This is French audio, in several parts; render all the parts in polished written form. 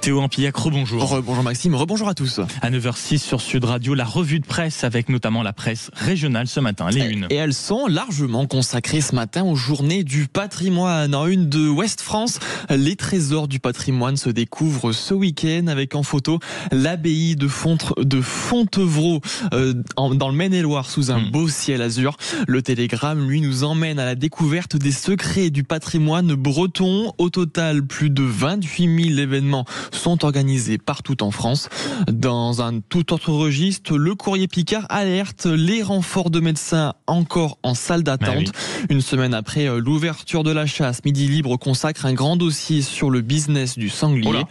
Théo Ampillac, rebonjour. Rebonjour Maxime, rebonjour à tous. À 9h06 sur Sud Radio, la revue de presse avec notamment la presse régionale ce matin, les unes. Et elles sont largement consacrées ce matin aux journées du patrimoine. En une de Ouest France, les trésors du patrimoine se découvrent ce week-end avec en photo l'abbaye de Fontevraud dans le Maine-et-Loire sous un beau ciel azur. Le Télégramme, lui, nous emmène à la découverte des secrets du patrimoine breton. Au total, plus de 28 000 événements sont organisés partout en France. Dans un tout autre registre, le Courrier Picard alerte les renforts de médecins encore en salle d'attente. Une semaine après l'ouverture de la chasse, Midi Libre consacre un grand dossier sur le business du sanglier.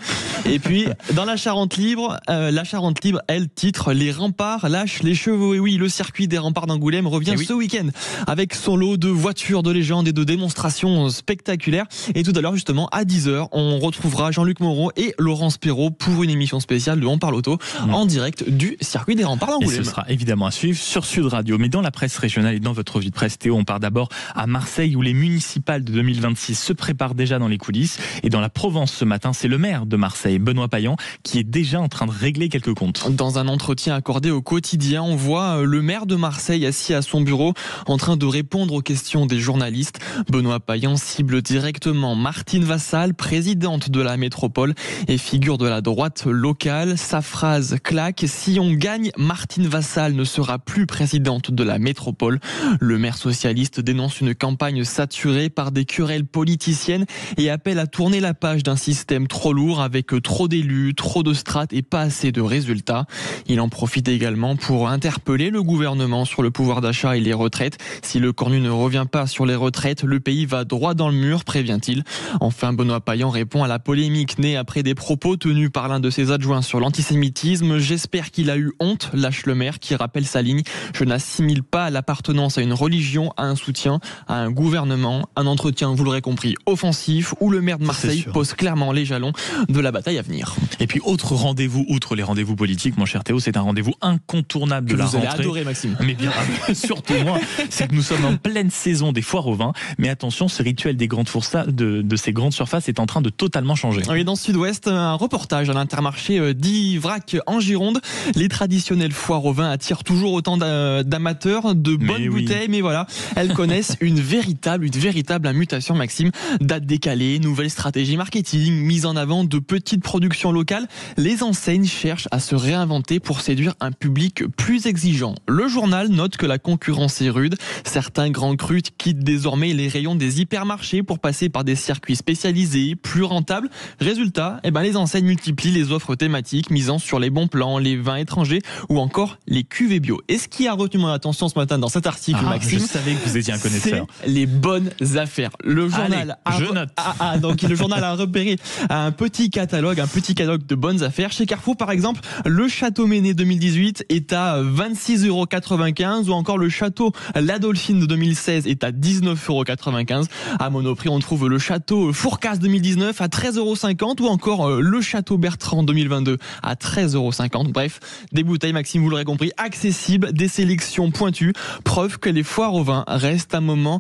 Et puis, dans la Charente Libre, elle titre « Les remparts lâchent les chevaux ». Et oui, le circuit des remparts d'Angoulême revient ce week-end avec son lot de voitures de légende et de démonstrations spectaculaires. Et tout à l'heure, justement, à 10h, on retrouvera Jean-Luc Moreau et Laurence Perrault pour une émission spéciale de On parle auto en direct du circuit des remparts d'Angoulême. Et ce sera évidemment à suivre sur Sud Radio. Mais dans la presse régionale et dans votre revue de presse, Théo, on part d'abord à Marseille où les municipales de 2026 se préparent déjà dans les coulisses. Et dans la Provence ce matin, c'est le maire de Marseille, Benoît Payan, qui est déjà en train de régler quelques comptes. Dans un entretien accordé au Quotidien, on voit le maire de Marseille assis à son bureau en train de répondre aux questions des journalistes. Benoît Payan cible directement Martine Vassal, présidente de la métropole et figure de la droite locale. Sa phrase claque: si on gagne, Martine Vassal ne sera plus présidente de la métropole. Le maire socialiste dénonce une campagne saturée par des querelles politiciennes et appelle à tourner la page d'un système trop lourd avec trop d'élus, trop de strates et pas assez de résultats. Il en profite également pour interpeller le gouvernement sur le pouvoir d'achat et les retraites. Si le cornu ne revient pas sur les retraites, le pays va droit dans le mur, prévient-il. Enfin, Benoît Payan répond à la polémique née après des propos tenus par l'un de ses adjoints sur l'antisémitisme. J'espère qu'il a eu honte, lâche le maire qui rappelle sa ligne. Je n'assimile pas l'appartenance à une religion, à un soutien, à un gouvernement. Un entretien, vous l'aurez compris, offensif où le maire de Marseille pose clairement les jalons de la bataille à venir. Et puis autre rendez-vous, outre les rendez-vous politiques, mon cher Théo, c'est un rendez-vous incontournable de la rentrée. Vous allez adorer, Maxime. Mais bien, surtout moi, c'est que nous sommes en pleine saison des foires au vin. Mais attention, ce rituel des grandes de ces grandes surfaces est en train de totalement changer. Oui, dans le Sud-Ouest, un reportage à l'Intermarché d'Ivrac en Gironde. Les traditionnelles foires au vin attirent toujours autant d'amateurs, de bonnes bouteilles, mais voilà, elles connaissent une véritable mutation, Maxime. Date décalée, nouvelle stratégie marketing, mise en avant de petites productions locales. Les enseignes cherchent à se réinventer pour séduire un public plus exigeant. Le journal note que la concurrence est rude. Certains grands crus quittent désormais les rayons des hypermarchés pour passer par des circuits spécialisés, plus rentables. Résultat, les enseignes multiplient les offres thématiques, misant sur les bons plans, les vins étrangers ou encore les cuvées bio. Et ce qui a retenu mon attention ce matin dans cet article, Maxime, je savais que vous étiez un connaisseur. C'est les bonnes affaires. Le journal donc le journal a repéré un petit catalogue de bonnes affaires. Chez Carrefour, par exemple, le Château Méné 2018 est à 26,95 € ou encore le Château La Dolphine de 2016 est à 19,95 €. À Monoprix, on trouve le Château Fourcasse 2019 à 13,50 € ou encore le Château Bertrand 2022 à 13,50 €. Bref, des bouteilles, Maxime, vous l'aurez compris, accessibles, des sélections pointues, preuve que les foires au vin restent un moment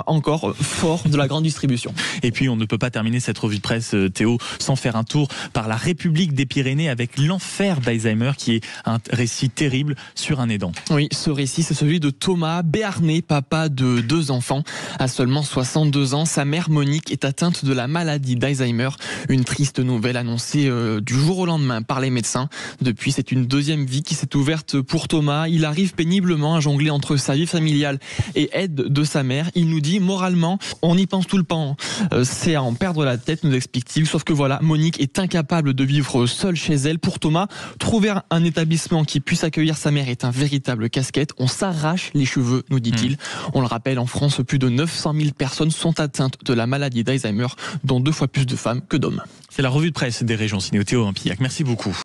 encore fort de la grande distribution. Et puis, on ne peut pas terminer cette revue de presse, Théo, sans faire un tour par la République des Pyrénées avec l'enfer d'Alzheimer, qui est un récit terrible sur un aidant. Oui, ce récit, c'est celui de Thomas Béarnais, papa de 2 enfants. À seulement 62 ans, sa mère Monique est atteinte de la maladie d'Alzheimer. Une triste nouvelle annoncée du jour au lendemain par les médecins. Depuis, c'est une deuxième vie qui s'est ouverte pour Thomas. Il arrive péniblement à jongler entre sa vie familiale et aide de sa mère. Il nous dit, moralement, on y pense tout le temps. C'est à en perdre la tête, nous explique-t-il. Sauf que voilà, Monique est incapable de vivre seule chez elle. Pour Thomas, trouver un établissement qui puisse accueillir sa mère est un véritable casse-tête. On s'arrache les cheveux, nous dit-il. On le rappelle, en France, plus de 900 000 personnes sont atteintes de la maladie d'Alzheimer, dont 2 fois plus de femmes que d'hommes. C'est la revue de presse des régions signées Théo Ampillac. Merci beaucoup.